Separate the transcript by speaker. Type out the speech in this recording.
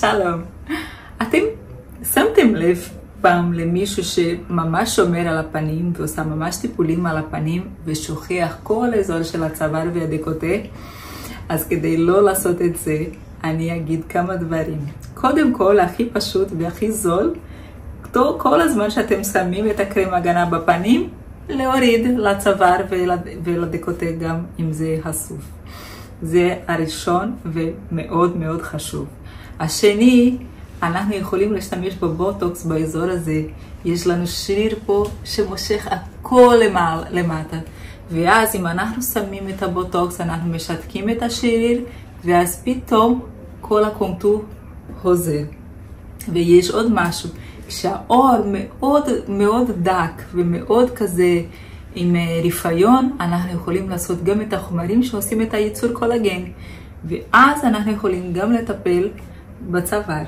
Speaker 1: שלום. אתם שמתם לב פעם למישהו שממש שומר על הפנים ועושה ממש טיפולים על הפנים ושוכח כל האזור של הצוואר והדקוטה? אז כדי לא לעשות את זה, אני אגיד כמה דברים. קודם כל, הכי פשוט והכי זול, כל הזמן שאתם שמים את הקרם הגנה בפנים, להוריד לצוואר ולדקוטה גם אם זה חשוף. זה הראשון ומאוד מאוד חשוב. השני, אנחנו יכולים להשתמש בבוטוקס באזור הזה. יש לנו שריר פה שמושך הכל למטה. ואז אם אנחנו שמים את הבוטוקס, אנחנו משתקים את השריר, ואז פתאום כל הקונטור חוזר. ויש עוד משהו, כשהאור מאוד מאוד דק ומאוד כזה עם רפיון, אנחנו יכולים לעשות גם את החומרים שעושים את הייצור קולגן. ואז אנחנו יכולים גם לטפל בצוואר.